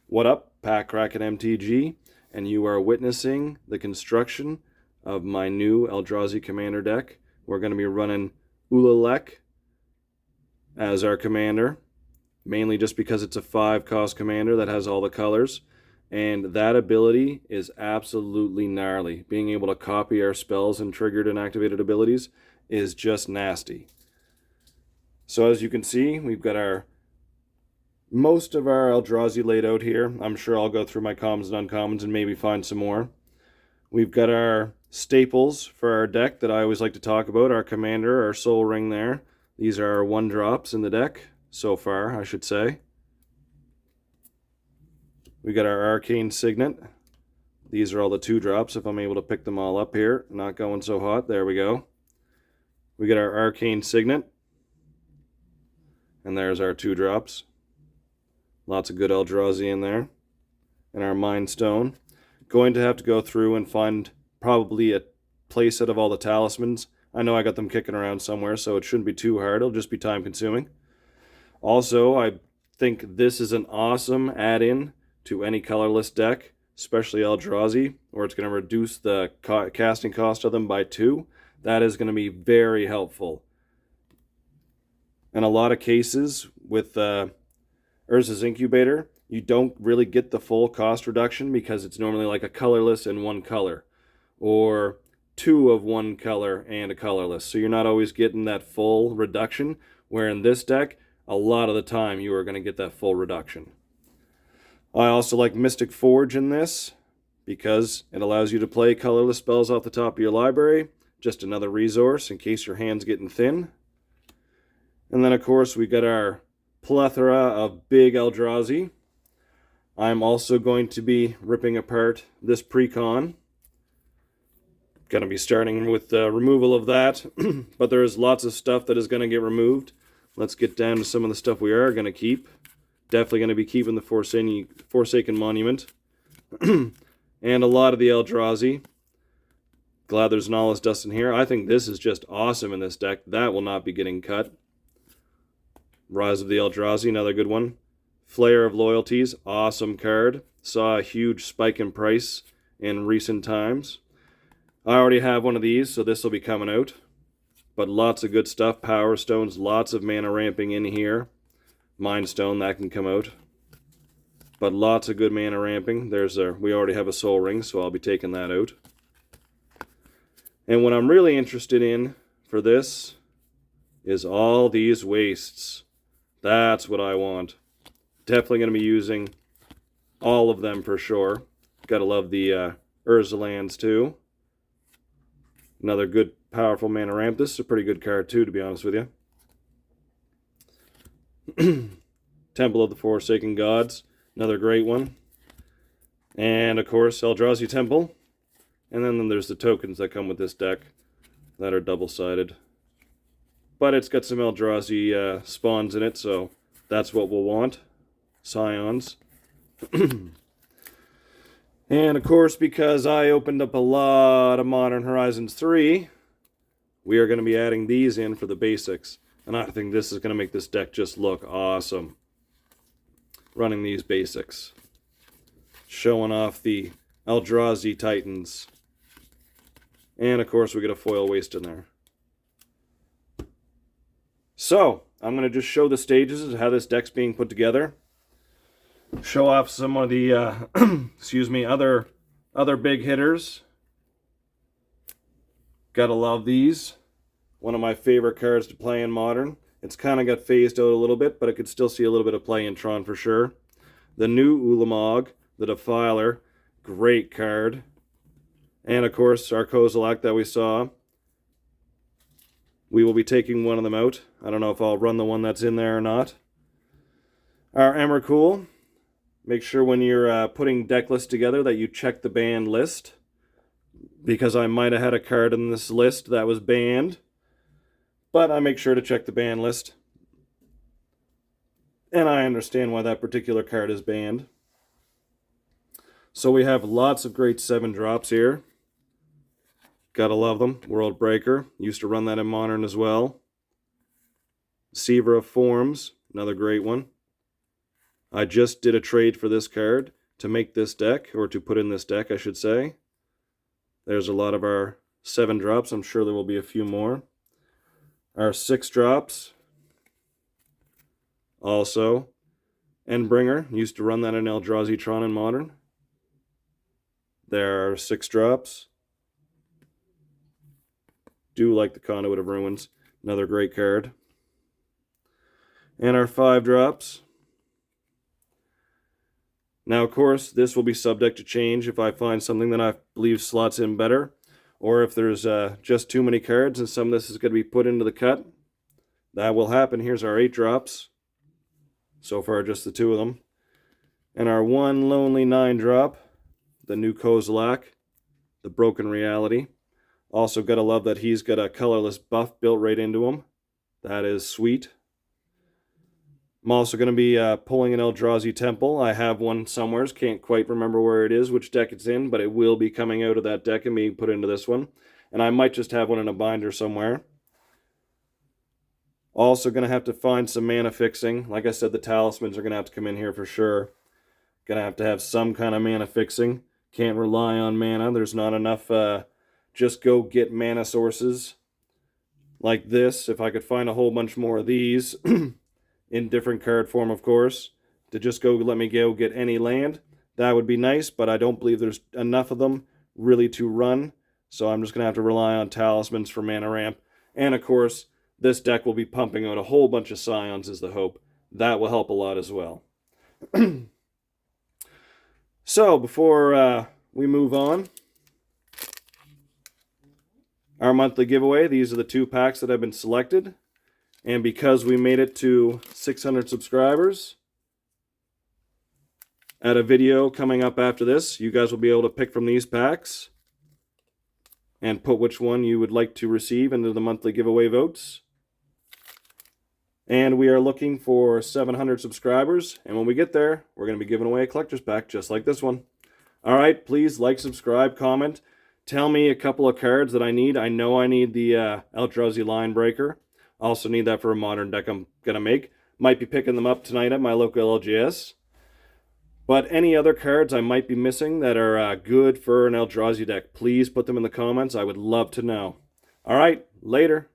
What up, Pack Kraken MTG, and you are witnessing the construction of my new Eldrazi Commander deck. We're going to be running Ulalek as our commander, mainly just because it's a 5-cost commander that has all the colors, and that ability is absolutely gnarly. Being able to copy our spells and triggered and activated abilities is just nasty. So as you can see, we've got most of our Eldrazi laid out here. I'm sure I'll go through my commons and uncommons and maybe find some more. We've got our staples for our deck that I always like to talk about. Our commander, our soul ring there. These are our 1-drops in the deck, so far, I should say. We got our arcane signet. These are all the 2-drops, if I'm able to pick them all up here. Not going so hot. There we go. We got our arcane signet. And there's our 2-drops. Lots of good Eldrazi in there. And our Mind Stone. Going to have to go through and find probably a playset of all the talismans. I know I got them kicking around somewhere, so it shouldn't be too hard. It'll just be time consuming. Also, I think this is an awesome add-in to any colorless deck, especially Eldrazi, where it's going to reduce the casting cost of them by 2. That is going to be very helpful. In a lot of cases with Urza's Incubator, you don't really get the full cost reduction because it's normally like a colorless and 1 color, or 2 of 1 color and a colorless. So you're not always getting that full reduction, where in this deck, a lot of the time you are going to get that full reduction. I also like Mystic Forge in this because it allows you to play colorless spells off the top of your library. Just another resource in case your hand's getting thin. And then of course we got our plethora of big Eldrazi. I'm also going to be ripping apart this precon. Going to be starting with the removal of that, but there is lots of stuff that is going to get removed. Let's get down to some of the stuff we are going to keep. Definitely going to be keeping the Forsaken Monument. And a lot of the Eldrazi. Glad there's Nala's Dust in here. I think this is just awesome in this deck. That will not be getting cut. Rise of the Eldrazi, another good one. Flare of Loyalties, awesome card. Saw a huge spike in price in recent times. I already have one of these, so this will be coming out. But lots of good stuff. Power Stones, lots of mana ramping in here. Mind Stone, that can come out. But lots of good mana ramping. We already have a Soul Ring, so I'll be taking that out. And what I'm really interested in for this is all these wastes. That's what I want. Definitely going to be using all of them for sure. Gotta love the Urza lands too. Another good, powerful mana ramp. This is a pretty good card too, to be honest with you. Temple of the Forsaken Gods. Another great one. And of course, Eldrazi Temple. And then there's the tokens that come with this deck that are double-sided. But it's got some Eldrazi spawns in it, so that's what we'll want. Scions. And of course, because I opened up a lot of Modern Horizons 3, we are going to be adding these in for the basics. And I think this is going to make this deck just look awesome. Running these basics. Showing off the Eldrazi Titans. And of course, we get a foil waste in there. So, I'm going to just show the stages of how this deck's being put together. Show off some of the, other big hitters. Gotta love these. One of my favorite cards to play in Modern. It's kind of got phased out a little bit, but I could still see a little bit of play in Tron for sure. The new Ulamog, the Defiler, great card. And of course, our Kozilek that we saw. We will be taking one of them out. I don't know if I'll run the one that's in there or not. Our Emrakul. Make sure when you're putting deck lists together that you check the banned list. Because I might have had a card in this list that was banned. But I make sure to check the ban list. And I understand why that particular card is banned. So we have lots of great 7-drops here. Gotta love them. World Breaker. Used to run that in Modern as well. Deceiver of Forms. Another great one. I just did a trade for this card to make this deck, or to put in this deck, I should say. There's a lot of our 7 drops. I'm sure there will be a few more. Our 6 drops. Also, Endbringer. Used to run that in Eldrazi Tron in Modern. There are 6 drops. Do like the Conduit of Ruins. Another great card. And our 5 drops. Now, of course, this will be subject to change if I find something that I believe slots in better, or if there's just too many cards and some of this is going to be put into the cut. That will happen. Here's our 8 drops. So far, just the 2 of them. And our 1 lonely 9 drop, the new Kozilek, the Broken Reality. Also, gotta love that he's got a colorless buff built right into him. That is sweet. I'm also going to be pulling an Eldrazi Temple. I have one somewhere. Can't quite remember where it is, which deck it's in, but it will be coming out of that deck and being put into this one. And I might just have one in a binder somewhere. Also going to have to find some mana fixing. Like I said, the talismans are going to have to come in here for sure. Going to have some kind of mana fixing. Can't rely on mana. There's not enough just go get mana sources like this. If I could find a whole bunch more of these... in different card form, of course, to just go let me go get any land. That would be nice, but I don't believe there's enough of them really to run, so I'm just going to have to rely on talismans for mana ramp. And, of course, this deck will be pumping out a whole bunch of Scions is the hope. That will help a lot as well. So, before we move on, our monthly giveaway, these are the 2 packs that have been selected. And because we made it to 600 subscribers, at a video coming up after this, you guys will be able to pick from these packs and put which one you would like to receive into the monthly giveaway votes. And we are looking for 700 subscribers, and when we get there, we're going to be giving away a collector's pack just like this one. Alright, please like, subscribe, comment. Tell me a couple of cards that I need. I know I need the Eldrazi Line Breaker. Also need that for a modern deck I'm going to make. Might be picking them up tonight at my local LGS. But any other cards I might be missing that are good for an Eldrazi deck, please put them in the comments. I would love to know. Alright, later.